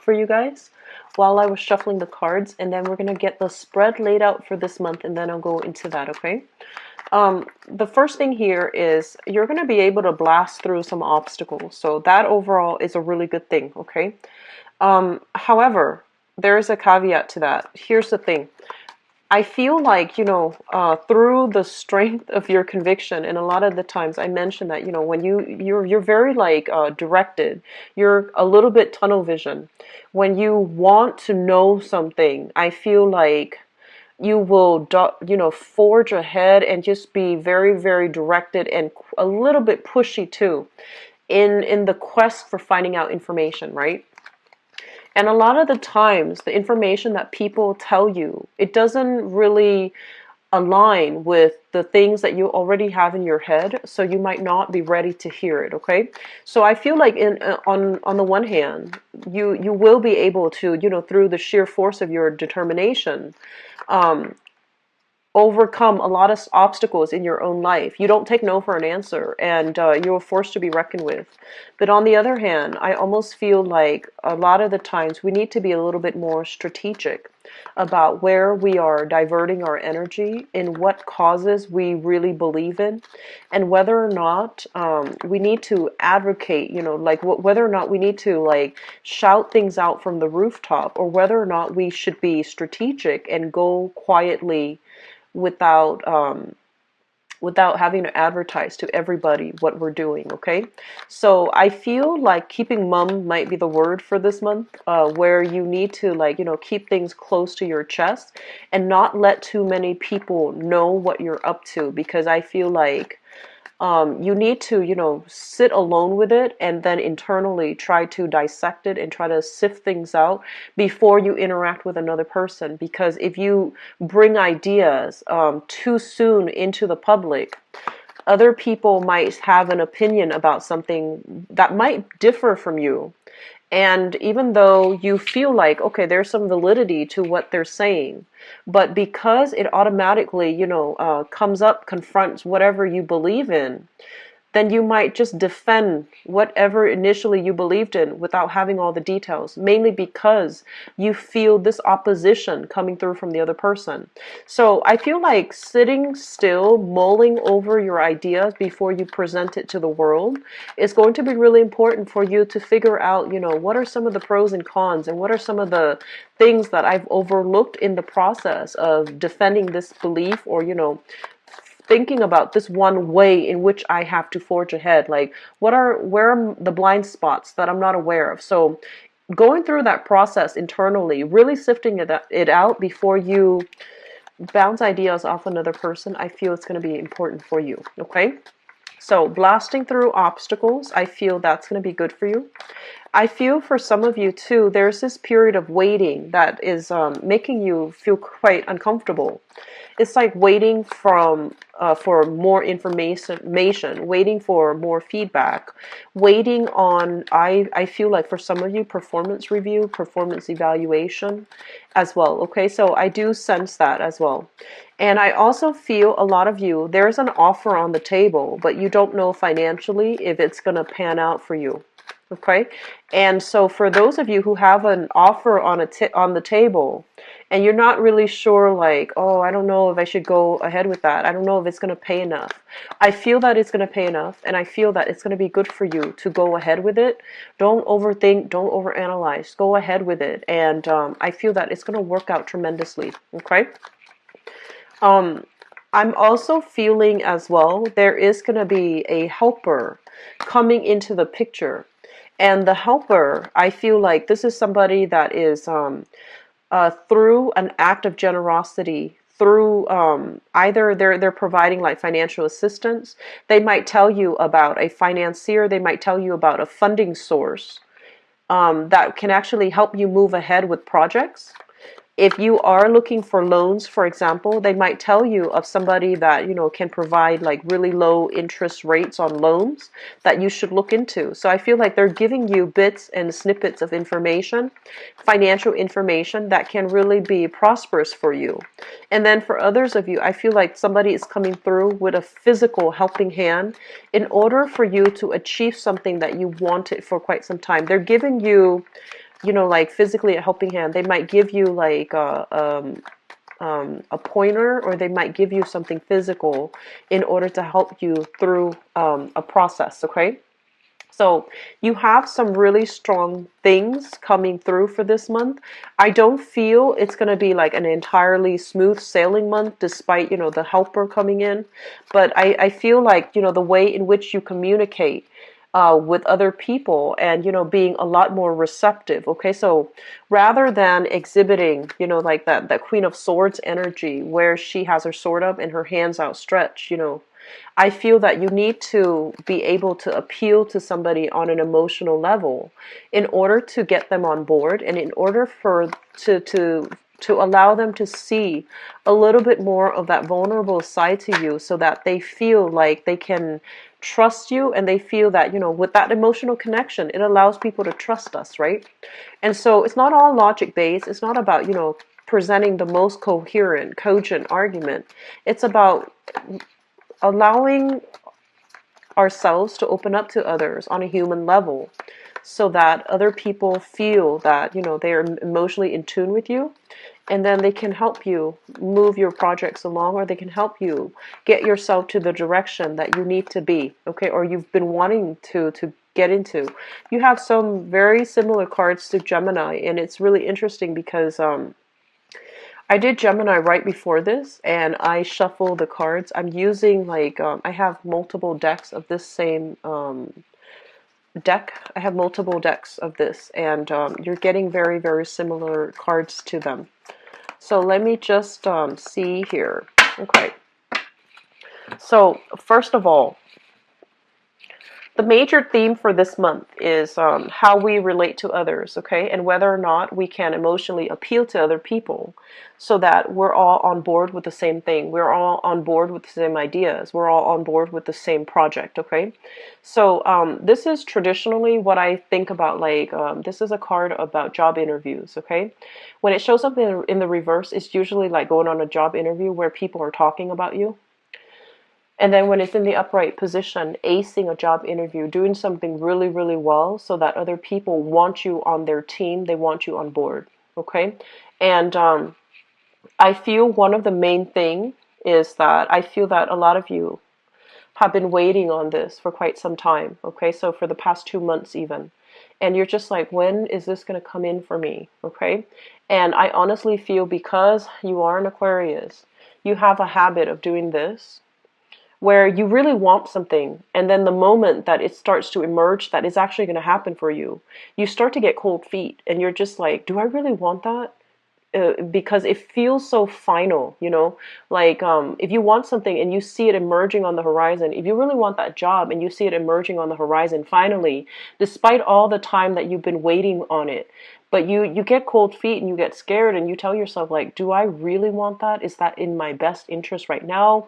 for you guys while I was shuffling the cards, and then we're gonna get the spread laid out for this month, and then I'll go into that, okay? The first thing here is you're gonna be able to blast through some obstacles, so that overall is a really good thing, okay? However, there is a caveat to that. Here's the thing. I feel like, through the strength of your conviction, and a lot of the times I mentioned that, when you're very like directed, you're a little bit tunnel vision. When you want to know something, I feel like you will, forge ahead and just be very, very directed and a little bit pushy too in the quest for finding out information, right? And a lot of the times, the information that people tell you, it doesn't really align with the things that you already have in your head, so you might not be ready to hear it, okay? So I feel like on the one hand, you will be able to, through the sheer force of your determination, um, overcome a lot of obstacles in your own life. You don't take no for an answer, and you're forced to be reckoned with. But on the other hand, I almost feel like a lot of the times we need to be a little bit more strategic about where we are diverting our energy, in what causes we really believe in, and whether or not we need to advocate, like whether or not we need to like shout things out from the rooftop, or whether or not we should be strategic and go quietly without without having to advertise to everybody what we're doing, okay? So I feel like keeping mum might be the word for this month, where you need to like, keep things close to your chest and not let too many people know what you're up to, because I feel like you need to, sit alone with it and then internally try to dissect it and try to sift things out before you interact with another person. Because if you bring ideas too soon into the public, other people might have an opinion about something that might differ from you. And even though you feel like, okay, there's some validity to what they're saying, but because it automatically, comes up, confronts whatever you believe in, then you might just defend whatever initially you believed in without having all the details, mainly because you feel this opposition coming through from the other person. So I feel like sitting still, mulling over your ideas before you present it to the world is going to be really important for you to figure out, what are some of the pros and cons, and what are some of the things that I've overlooked in the process of defending this belief, or, thinking about this one way in which I have to forge ahead. Like, where are the blind spots that I'm not aware of? So going through that process internally, really sifting it out before you bounce ideas off another person, I feel it's going to be important for you, okay? So blasting through obstacles, I feel that's going to be good for you. I feel for some of you too, there's this period of waiting that is making you feel quite uncomfortable. It's like waiting for more information, waiting for more feedback, waiting on, I feel like for some of you, performance review, performance evaluation as well. Okay, so I do sense that as well. And I also feel a lot of you, there's an offer on the table, but you don't know financially if it's going to pan out for you. Okay, and so for those of you who have an offer on the table, and you're not really sure, like, oh, I don't know if I should go ahead with that. I don't know if it's going to pay enough. I feel that it's going to pay enough, and I feel that it's going to be good for you to go ahead with it. Don't overthink, don't overanalyze. Go ahead with it, and I feel that it's going to work out tremendously. Okay. I'm also feeling as well, there is going to be a helper coming into the picture. And the helper, I feel like this is somebody that is through an act of generosity, through either they're providing like financial assistance. They might tell you about a financier. They might tell you about a funding source that can actually help you move ahead with projects. If you are looking for loans, for example, they might tell you of somebody that, can provide like really low interest rates on loans that you should look into. So I feel like they're giving you bits and snippets of information, financial information that can really be prosperous for you. And then for others of you, I feel like somebody is coming through with a physical helping hand in order for you to achieve something that you wanted for quite some time. They're giving you you know, like physically a helping hand. They might give you like a pointer, or they might give you something physical in order to help you through a process, okay? So you have some really strong things coming through for this month. I don't feel it's going to be like an entirely smooth sailing month, despite, you know, the helper coming in. But I feel like, you know, the way in which you communicate with other people, and, you know, being a lot more receptive. Okay, so rather than exhibiting, you know, like that Queen of Swords energy where she has her sword up and her hands outstretched, you know, I feel that you need to be able to appeal to somebody on an emotional level in order to get them on board, and in order for to allow them to see a little bit more of that vulnerable side to you, so that they feel like they can trust you, and they feel that, you know, with that emotional connection, it allows people to trust us, right? And so it's not all logic based. It's not about, you know, presenting the most coherent, cogent argument. It's about allowing ourselves to open up to others on a human level, so that other people feel that, you know, they are emotionally in tune with you, and then they can help you move your projects along, or they can help you get yourself to the direction that you need to be, okay, or you've been wanting to get into. You have some very similar cards to Gemini, and it's really interesting because I did Gemini right before this, and I shuffle the cards. I'm using like I have multiple decks of this same deck. I have multiple decks of this, and you're getting very, very similar cards to them. So let me just see here. Okay. So first of all, the major theme for this month is how we relate to others, okay? And whether or not we can emotionally appeal to other people, so that we're all on board with the same thing. We're all on board with the same ideas. We're all on board with the same project, okay? So this is traditionally what I think about, like, this is a card about job interviews, okay? When it shows up in the reverse, it's usually like going on a job interview where people are talking about you. And then when it's in the upright position, acing a job interview, doing something really, really well, so that other people want you on their team, they want you on board, okay? And I feel one of the main thing is that I feel that a lot of you have been waiting on this for quite some time, okay? So for the past 2 months even. And you're just like, when is this going to come in for me, okay? And I honestly feel, because you are an Aquarius, you have a habit of doing this, where you really want something, and then the moment that it starts to emerge that it's actually going to happen for you, you start to get cold feet, and you're just like, do I really want that? Because it feels so final, you know, like if you want something and you see it emerging on the horizon, if you really want that job and you see it emerging on the horizon finally, despite all the time that you've been waiting on it, but you get cold feet and you get scared, and you tell yourself, like, do I really want that? Is that in my best interest right now?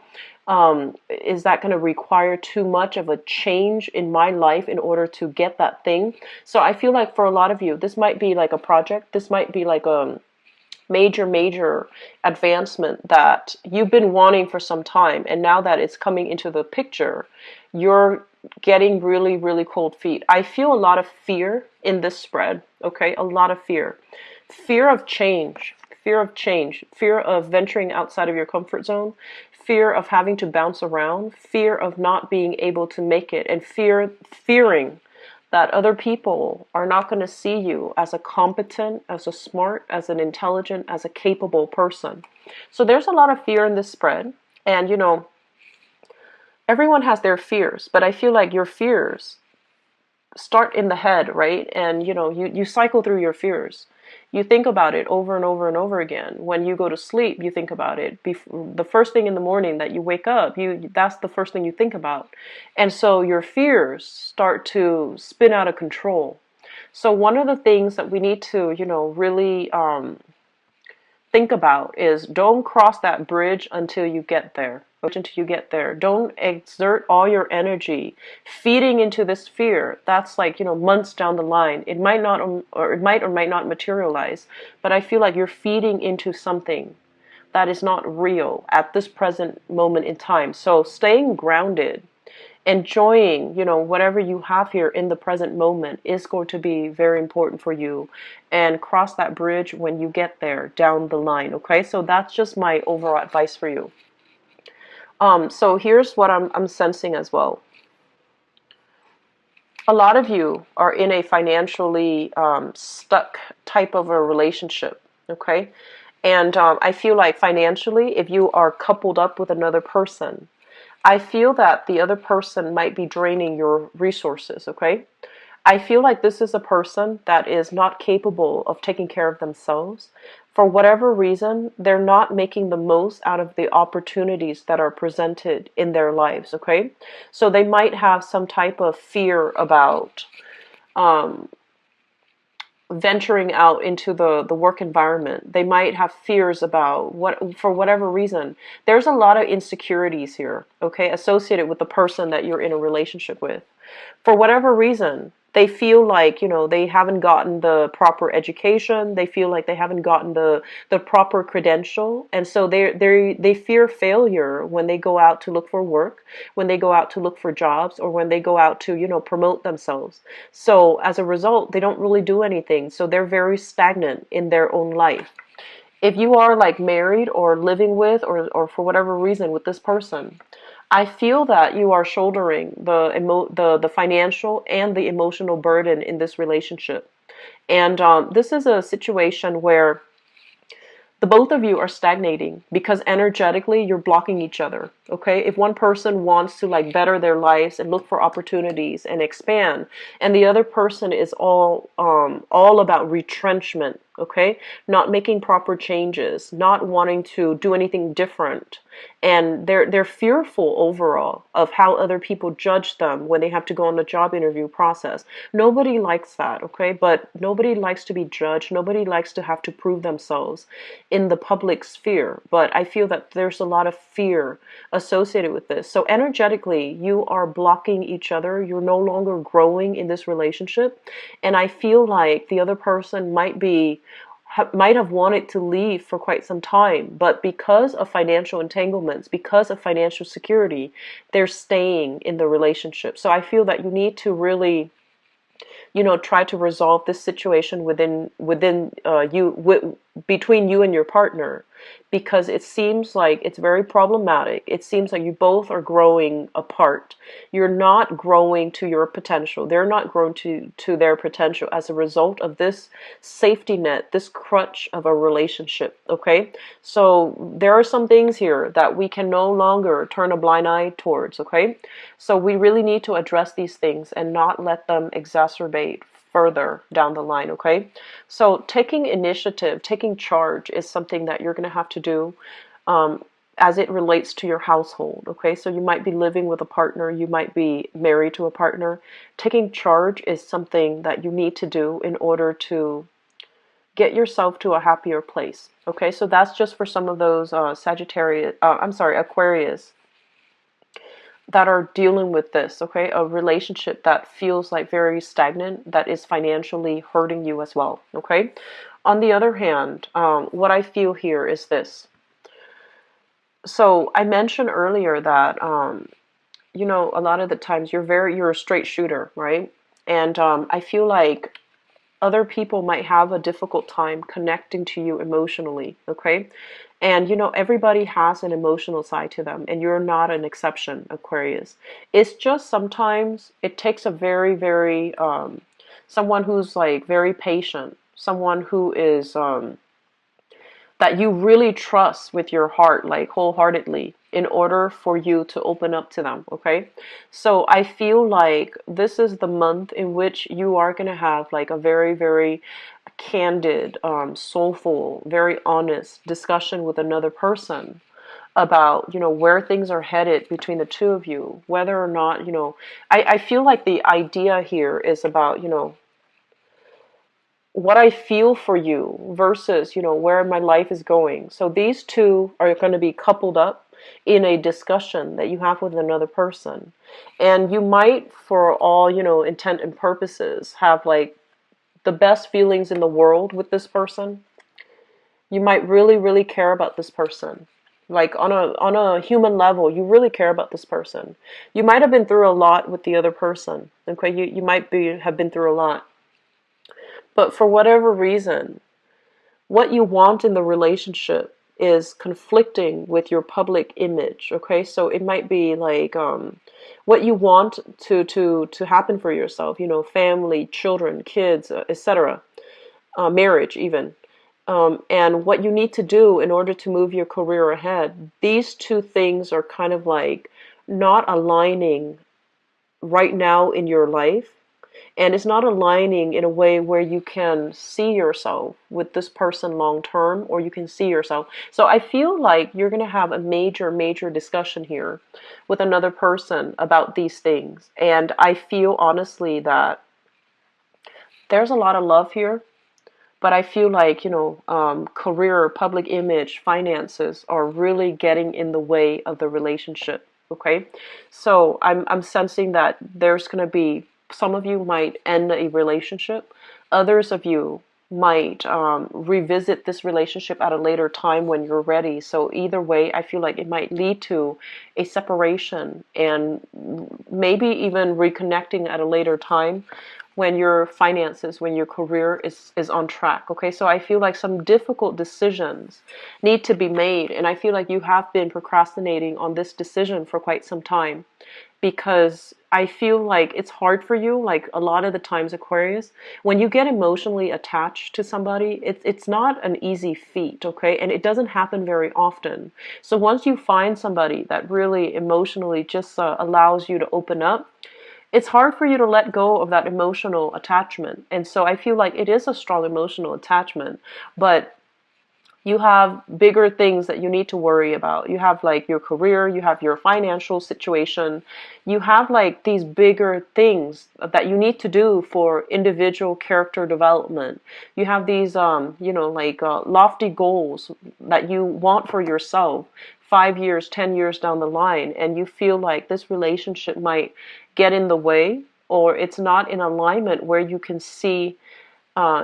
Is that going to require too much of a change in my life in order to get that thing? So I feel like for a lot of you, this might be like a project. This might be like a major advancement that you've been wanting for some time, and now that it's coming into the picture, you're getting really, really cold feet. I feel a lot of fear in this spread, okay? A lot of fear. Fear of change, fear of change, fear of venturing outside of your comfort zone, fear of having to bounce around, fear of not being able to make it, and fearing that other people are not going to see you as a competent, as a smart, as an intelligent, as a capable person. So there's a lot of fear in this spread. And, you know, everyone has their fears, but I feel like your fears start in the head, right? And, you know, you cycle through your fears. You think about it over and over and over again. When you go to sleep, you think about it. The first thing in the morning that you wake up, that's the first thing you think about. And so your fears start to spin out of control. So one of the things that we need to, you know, really think about is, don't cross that bridge until you get there. Until you get there. Don't exert all your energy feeding into this fear. That's like, you know, months down the line. It might not, or it might or might not materialize, but I feel like you're feeding into something that is not real at this present moment in time. So staying grounded enjoying, you know, whatever you have here in the present moment is going to be very important for you, and cross that bridge when you get there down the line. Okay, so that's just my overall advice for you. So here's what I'm sensing as well. A lot of you are in a financially stuck type of a relationship. Okay, and I feel like financially, if you are coupled up with another person, I feel that the other person might be draining your resources, okay? I feel like this is a person that is not capable of taking care of themselves. For whatever reason, they're not making the most out of the opportunities that are presented in their lives, okay? So they might have some type of fear about um, venturing out into the work environment. They might have fears about what, for whatever reason. There's a lot of insecurities here, okay, associated with the person that you're in a relationship with. For whatever reason, they feel like, you know, they haven't gotten the proper education. They feel like they haven't gotten the proper credential, and so they fear failure when they go out to look for work, when they go out to look for jobs, or when they go out to, you know, promote themselves. So as a result, they don't really do anything. So they're very stagnant in their own life. If you are like married or living with, or for whatever reason with this person, I feel that you are shouldering the financial and the emotional burden in this relationship. And this is a situation where the both of you are stagnating because energetically you're blocking each other. Okay, if one person wants to like better their lives and look for opportunities and expand, and the other person is all about retrenchment, okay, not making proper changes, not wanting to do anything different, and they're fearful overall of how other people judge them when they have to go on the job interview process. Nobody likes that, okay, but nobody likes to be judged. Nobody likes to have to prove themselves in the public sphere. But I feel that there's a lot of fear associated with this. So energetically, you are blocking each other. You're no longer growing in this relationship. And I feel like the other person might have wanted to leave for quite some time, but because of financial entanglements, because of financial security, they're staying in the relationship. So I feel that you need to really, you know, try to resolve this situation between you and your partner, because it seems like it's very problematic. It seems like you both are growing apart. You're not growing to your potential. They're not growing to their potential as a result of this safety net, this crutch of a relationship, okay? So there are some things here that we can no longer turn a blind eye towards, okay? So we really need to address these things and not let them exacerbate further down the line, okay? So taking initiative, taking charge is something that you're going to have to do as it relates to your household, okay? So you might be living with a partner, you might be married to a partner. Taking charge is something that you need to do in order to get yourself to a happier place, okay? So that's just for some of those Aquarius that are dealing with this, okay? A relationship that feels like very stagnant, that is financially hurting you as well, okay? On the other hand, what I feel here is this. So I mentioned earlier that, you know, a lot of the times you're a straight shooter, right? And I feel like other people might have a difficult time connecting to you emotionally, okay? And you know, everybody has an emotional side to them, and you're not an exception, Aquarius. It's just sometimes it takes a very, someone who's like very patient, someone who is that you really trust with your heart, like wholeheartedly, in order for you to open up to them, okay? So I feel like this is the month in which you are going to have like a very candid, soulful, very honest discussion with another person about, you know, where things are headed between the two of you, whether or not, you know, I feel like the idea here is about, you know, what I feel for you versus, you know, where my life is going. So these two are going to be coupled up in a discussion that you have with another person. And you might, for all, you know, intent and purposes, have like the best feelings in the world with this person. You might really care about this person. Like on a human level, you really care about this person. You might have been through a lot with the other person. Okay, you might have been through a lot. But for whatever reason, what you want in the relationship is conflicting with your public image. Okay, so it might be like what you want to happen for yourself, family, children, kids, etc., marriage even, and what you need to do in order to move your career ahead. These two things are kind of like not aligning right now in your life, and it's not aligning in a way where you can see yourself with this person long term, or you can see yourself. So I feel like you're going to have a major discussion here with another person about these things. And I feel honestly that there's a lot of love here, but I feel like, career, public image, finances are really getting in the way of the relationship. Okay. So I'm sensing that there's going to be, some of you might end a relationship. Others of you might revisit this relationship at a later time when you're ready. So either way, I feel like it might lead to a separation, and maybe even reconnecting at a later time when your finances, when your career is on track. Okay, so I feel like some difficult decisions need to be made, and I feel like you have been procrastinating on this decision for quite some time, because I feel like it's hard for you. Like a lot of the times, Aquarius, when you get emotionally attached to somebody, it's not an easy feat, okay? And it doesn't happen very often. So once you find somebody that really emotionally just allows you to open up, it's hard for you to let go of that emotional attachment. And so I feel like it is a strong emotional attachment, but you have bigger things that you need to worry about. You have like your career, you have your financial situation, you have like these bigger things that you need to do for individual character development. You have these, lofty goals that you want for yourself 5 years, 10 years down the line, and you feel like this relationship might get in the way, or it's not in alignment where you can see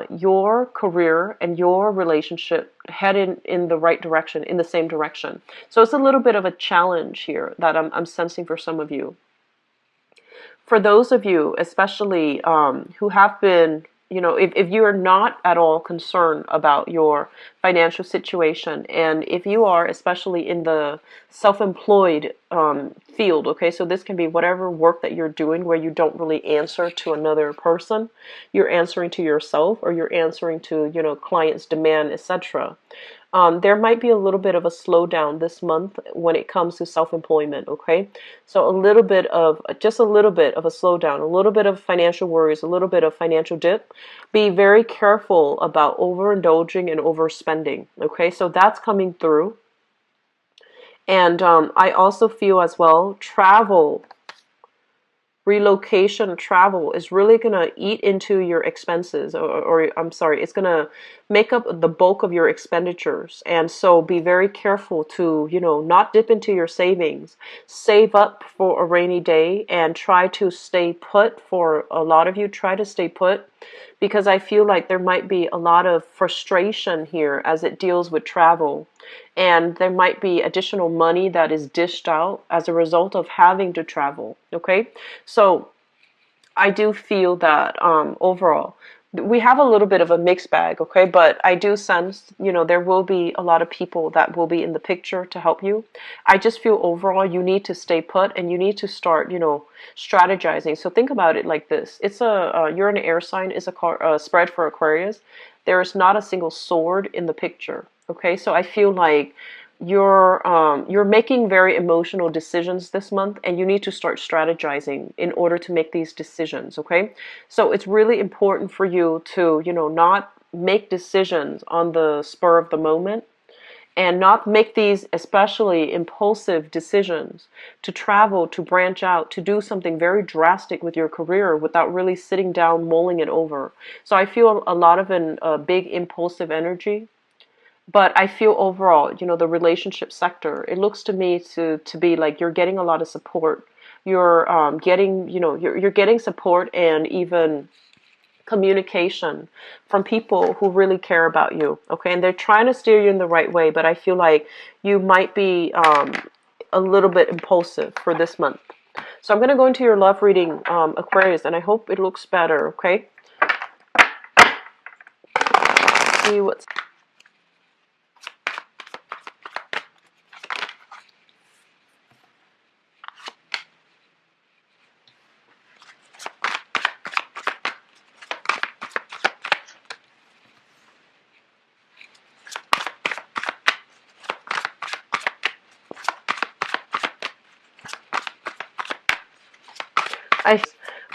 your career and your relationship heading in the right direction, in the same direction. So it's a little bit of a challenge here that I'm sensing for some of you. For those of you, especially who have been, if you are not at all concerned about your financial situation, and if you are especially in the self-employed field, okay, so this can be whatever work that you're doing where you don't really answer to another person, you're answering to yourself, or you're answering to, clients' demand, etc. There might be a little bit of a slowdown this month when it comes to self-employment, okay? So just a little bit of a slowdown, a little bit of financial worries, a little bit of financial dip. Be very careful about overindulging and overspending, okay? So that's coming through. And I also feel as well, relocation travel is really going to eat into your expenses, or I'm sorry, it's going to make up the bulk of your expenditures. And so be very careful to, not dip into your savings. Save up for a rainy day and try to stay put. For a lot of you, try to stay put, because I feel like there might be a lot of frustration here as it deals with travel. And there might be additional money that is dished out as a result of having to travel. Okay, so I do feel that overall we have a little bit of a mixed bag. Okay, but I do sense, there will be a lot of people that will be in the picture to help you. I just feel overall you need to stay put, and you need to start, strategizing. So think about it like this: it's you're an air sign. It's a spread for Aquarius. There is not a single sword in the picture. Okay, so I feel like you're making very emotional decisions this month, and you need to start strategizing in order to make these decisions. Okay, so it's really important for you to, not make decisions on the spur of the moment, and not make these especially impulsive decisions to travel, to branch out, to do something very drastic with your career without really sitting down, mulling it over. So I feel a lot of a big impulsive energy. But I feel overall, the relationship sector, it looks to me to be like you're getting a lot of support. You're getting, you're getting support, and even communication from people who really care about you, okay? And they're trying to steer you in the right way, but I feel like you might be a little bit impulsive for this month. So I'm going to go into your love reading, Aquarius, and I hope it looks better, okay? See what's...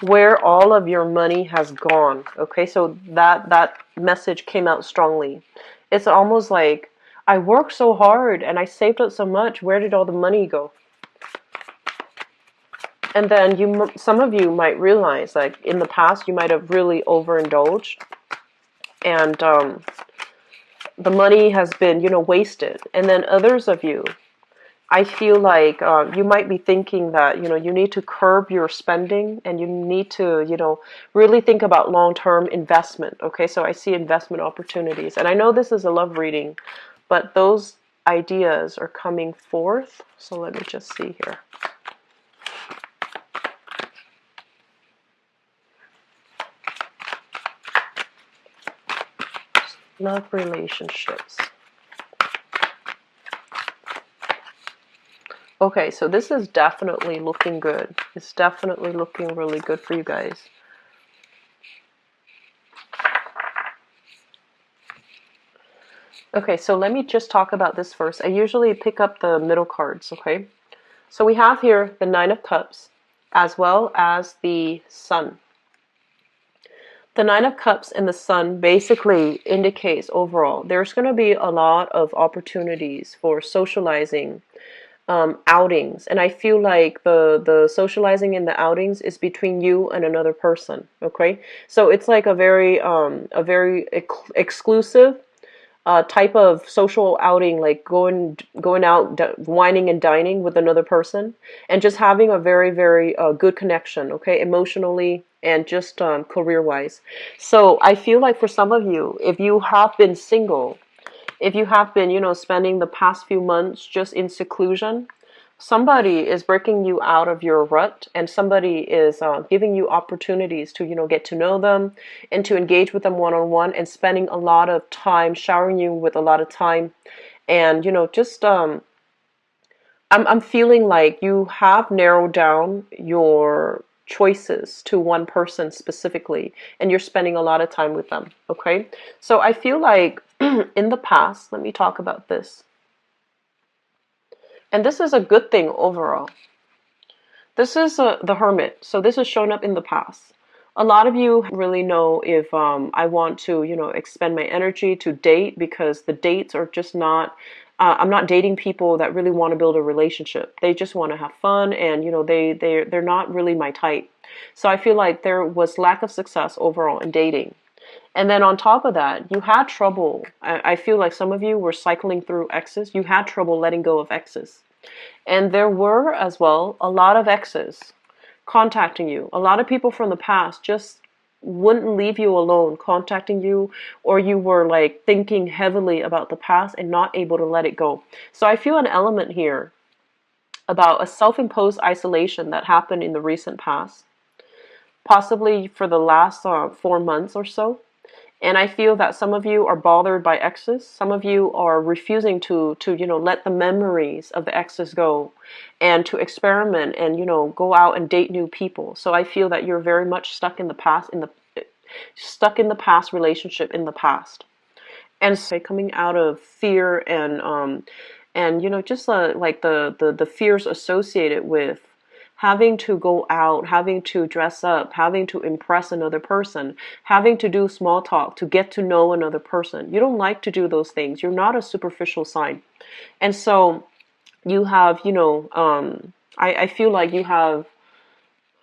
where all of your money has gone. Okay, so that message came out strongly. It's almost like, I worked so hard and I saved up so much. Where did all the money go? And then some of you might realize, like in the past, you might have really overindulged, and the money has been, wasted. And then others of you, I feel like you might be thinking that, you need to curb your spending, and you need to, really think about long-term investment. Okay, so I see investment opportunities. And I know this is a love reading, but those ideas are coming forth. So let me just see here. Love relationships. Okay, so this is definitely looking good. It's definitely looking really good for you guys. Okay, so let me just talk about this first. I usually pick up the middle cards, okay? So we have here the Nine of Cups as well as the Sun. The Nine of Cups and the Sun basically indicates overall there's going to be a lot of opportunities for socializing, outings, and I feel like the socializing and the outings is between you and another person. Okay, so it's like a very exclusive type of social outing, like going out, wining and dining with another person, and just having a very good connection, okay, emotionally and just career wise. So I feel like for some of you, if you have been single, if you have been, spending the past few months just in seclusion, somebody is breaking you out of your rut, and somebody is giving you opportunities to, get to know them and to engage with them one-on-one, and spending a lot of time, showering you with a lot of time. And, just, I'm feeling like you have narrowed down your choices to one person specifically, and you're spending a lot of time with them, okay? So I feel like in the past, let me talk about this. And this is a good thing overall. This is the Hermit. So this has shown up in the past. A lot of you really know if I want to, expend my energy to date, because the dates are just not, I'm not dating people that really want to build a relationship. They just want to have fun, and, they're not really my type. So I feel like there was lack of success overall in dating. And then on top of that, you had trouble. I feel like some of you were cycling through exes. You had trouble letting go of exes. And there were as well a lot of exes contacting you. A lot of people from the past just wouldn't leave you alone, contacting you, or you were like thinking heavily about the past and not able to let it go. So I feel an element here about a self-imposed isolation that happened in the recent past, possibly for the last 4 months or so. And I feel that some of you are bothered by exes. Some of you are refusing to let the memories of the exes go, and to experiment and, go out and date new people. So I feel that you're very much stuck in the past, relationship in the past. And so coming out of fear and just like the fears associated with having to go out, having to dress up, having to impress another person, having to do small talk to get to know another person. You don't like to do those things. You're not a superficial sign. And so you have, I feel like you have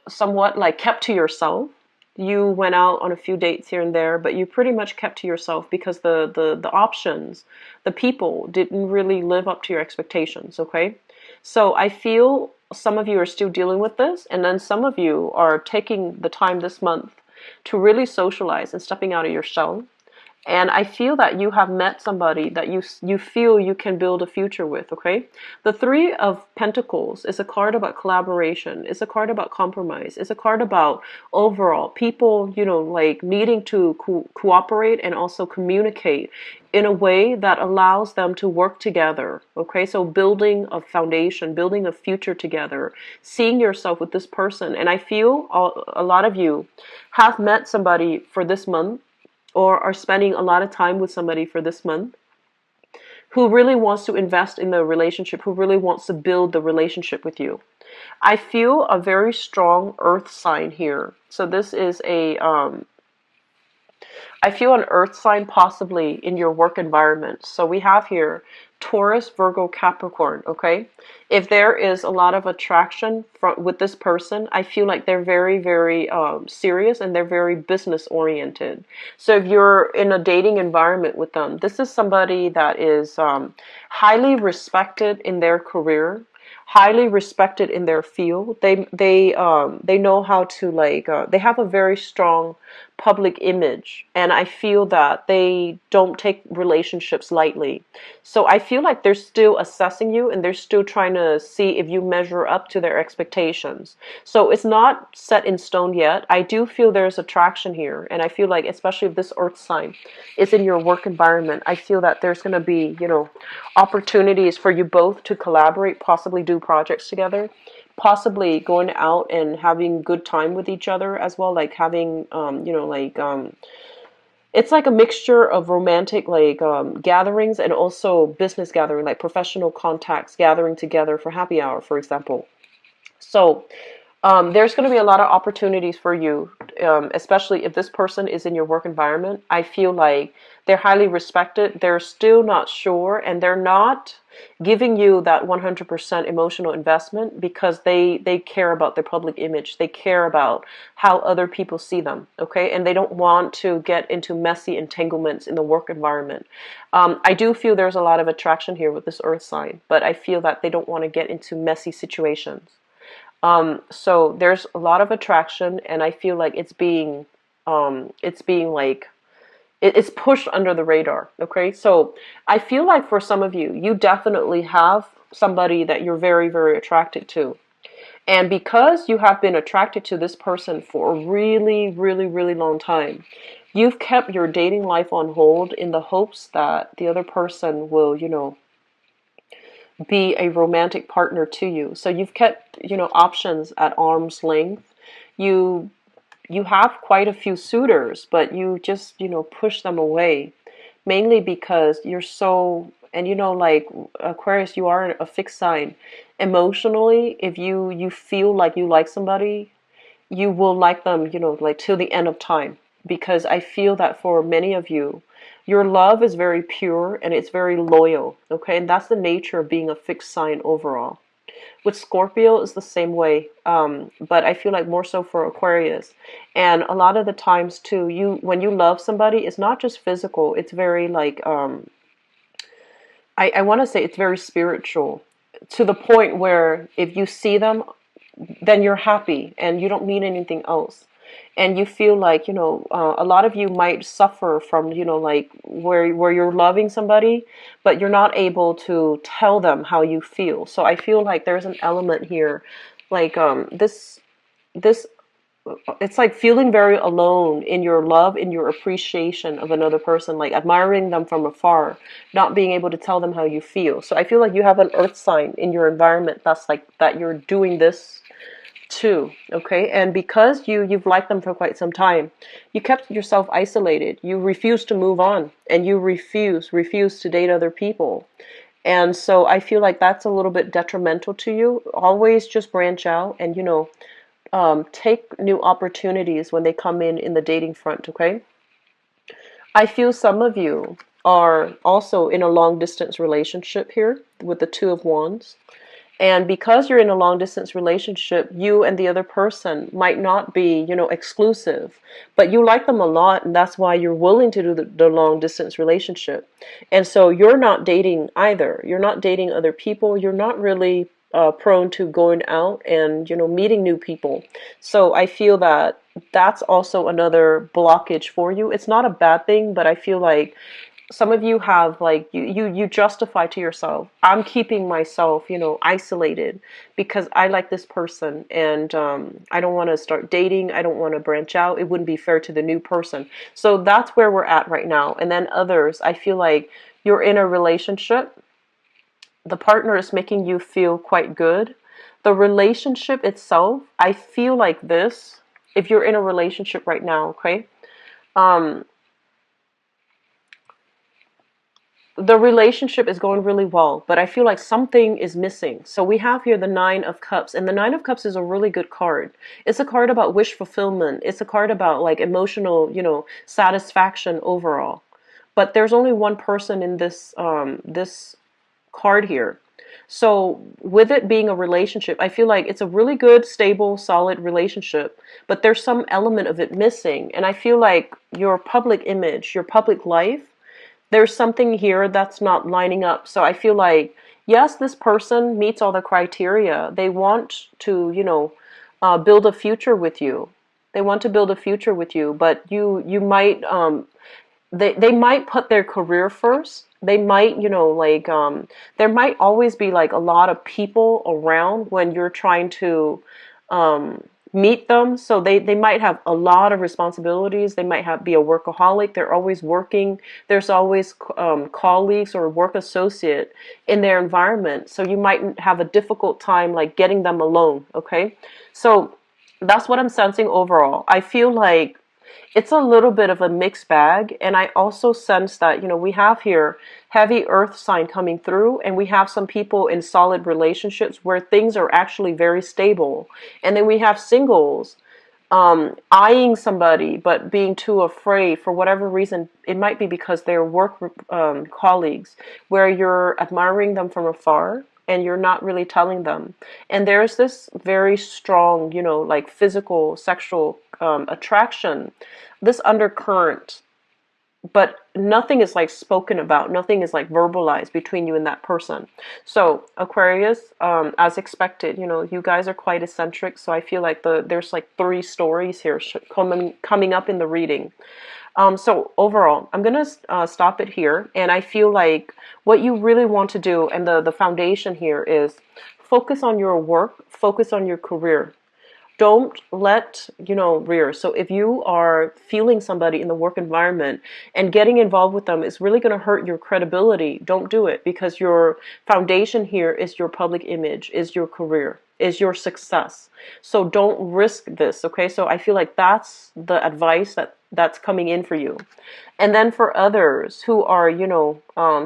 somewhat like kept to yourself. You went out on a few dates here and there, but you pretty much kept to yourself because the options, the people didn't really live up to your expectations, okay? So I feel some of you are still dealing with this, and then some of you are taking the time this month to really socialize and stepping out of your shell. And I feel that you have met somebody that you feel you can build a future with, okay? The Three of Pentacles is a card about collaboration. It's a card about compromise. It's a card about overall people, like needing to cooperate and also communicate in a way that allows them to work together, okay? So building a foundation, building a future together, seeing yourself with this person. And I feel a lot of you have met somebody for this month, or are spending a lot of time with somebody for this month, who really wants to invest in the relationship, who really wants to build the relationship with you. I feel a very strong earth sign here. So this is I feel an earth sign possibly in your work environment. So we have here Taurus, Virgo, Capricorn, okay? If there is a lot of attraction with this person, I feel like they're very, very serious, and they're very business oriented. So if you're in a dating environment with them, this is somebody that is highly respected in their career, highly respected in their field. They know how to they have a very strong public image, and I feel that they don't take relationships lightly. So I feel like they're still assessing you, and they're still trying to see if you measure up to their expectations. So it's not set in stone yet. I do feel there's attraction here, and I feel like, especially if this earth sign is in your work environment, I feel that there's going to be, opportunities for you both to collaborate, possibly do projects together, possibly going out and having good time with each other as well, like having it's like a mixture of romantic gatherings, and also business gathering, like professional contacts gathering together for happy hour, for example. So there's going to be a lot of opportunities for you, especially if this person is in your work environment. I feel like they're highly respected. They're still not sure, and they're not giving you that 100% emotional investment because they care about their public image. They care about how other people see them, okay? And they don't want to get into messy entanglements in the work environment. I do feel there's a lot of attraction here with this earth sign, but I feel that they don't want to get into messy situations. So there's a lot of attraction, and I feel like it's being it's pushed under the radar. Okay. So I feel like for some of you, you definitely have somebody that you're very, very attracted to. And because you have been attracted to this person for a really, really, really long time, you've kept your dating life on hold in the hopes that the other person will, be a romantic partner to you. So you've kept, options at arm's length. You have quite a few suitors, but you just, push them away, mainly because you're so, and like Aquarius, you are a fixed sign. Emotionally, if you feel like you like somebody, you will like them, till the end of time. Because I feel that for many of you, your love is very pure and it's very loyal, okay? And that's the nature of being a fixed sign overall. With Scorpio, is the same way, but I feel like more so for Aquarius. And a lot of the times too, when you love somebody, it's not just physical. It's very I want to say it's very spiritual, to the point where if you see them, then you're happy and you don't need anything else. And you feel like, a lot of you might suffer from, where you're loving somebody, but you're not able to tell them how you feel. So I feel like there's an element here, this, it's like feeling very alone in your love, in your appreciation of another person, like admiring them from afar, not being able to tell them how you feel. So I feel like you have an earth sign in your environment that's like that you're doing this too, okay? And because you've liked them for quite some time, you kept yourself isolated. You refuse to move on, and you refuse to date other people. And so I feel like that's a little bit detrimental to you. Always just branch out and take new opportunities when they come in the dating front, okay? I feel some of you are also in a long distance relationship here with the Two of Wands. And because you're in a long distance relationship, you and the other person might not be, exclusive, but you like them a lot, and that's why you're willing to do the long distance relationship. And so you're not dating either. You're not dating other people. You're not really prone to going out and, meeting new people. So I feel that that's also another blockage for you. It's not a bad thing, but I feel like some of you have, like, you justify to yourself, I'm keeping myself, isolated because I like this person, and I don't want to start dating, I don't want to branch out, it wouldn't be fair to the new person. So that's where we're at right now. And then others, I feel like you're in a relationship, the partner is making you feel quite good. The relationship itself, I feel like this, if you're in a relationship right now, okay, um the relationship is going really well, but I feel like something is missing. So we have here the Nine of Cups, and the Nine of Cups is a really good card. It's a card about wish fulfillment. It's a card about, like, emotional, satisfaction overall. But there's only one person in this card here. So with it being a relationship, I feel like it's a really good, stable, solid relationship, but there's some element of it missing. And I feel like your public image, your public life, there's something here that's not lining up. So I feel like, yes, this person meets all the criteria. They want to, build a future with you. They want to build a future with you, but you might, they might put their career first. They might, there might always be, like, a lot of people around when you're trying to meet them. So they might have a lot of responsibilities. They might be a workaholic. They're always working. There's always colleagues or work associate in their environment. So you might have a difficult time, like, getting them alone. Okay. So that's what I'm sensing overall. I feel like it's a little bit of a mixed bag. And I also sense that, we have here heavy earth sign coming through, and we have some people in solid relationships where things are actually very stable. And then we have singles eyeing somebody but being too afraid for whatever reason. It might be because they're work colleagues, where you're admiring them from afar and you're not really telling them. And there's this very strong, like, physical, sexual attraction, this undercurrent, but nothing is, like, spoken about, nothing is, like, verbalized between you and that person. So Aquarius, as expected, you guys are quite eccentric. So I feel like there's, like, three stories here coming up in the reading. So overall, I'm gonna stop it here, and I feel like what you really want to do, and the foundation here, is focus on your work, focus on your career. Don't let, rear. So if you are feeling somebody in the work environment and getting involved with them is really going to hurt your credibility, don't do it, because your foundation here is your public image, is your career, is your success. So don't risk this, okay? So I feel like that's the advice that's coming in for you. And then for others who are,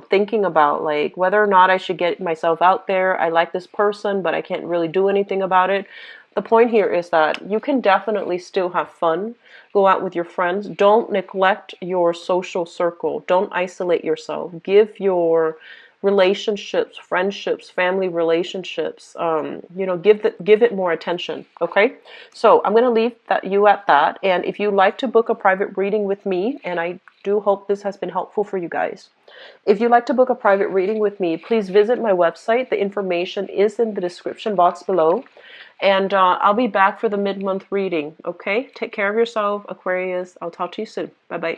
thinking about, like, whether or not I should get myself out there, I like this person, but I can't really do anything about it. The point here is that you can definitely still have fun, go out with your friends. Don't neglect your social circle. Don't isolate yourself. Give your relationships, friendships, family relationships, give it more attention. Okay. So I'm going to leave you at that. And if you'd like to book a private reading with me, and I do hope this has been helpful for you guys. If you'd like to book a private reading with me, please visit my website. The information is in the description box below. And I'll be back for the mid-month reading. Okay? Take care of yourself, Aquarius. I'll talk to you soon. Bye-bye.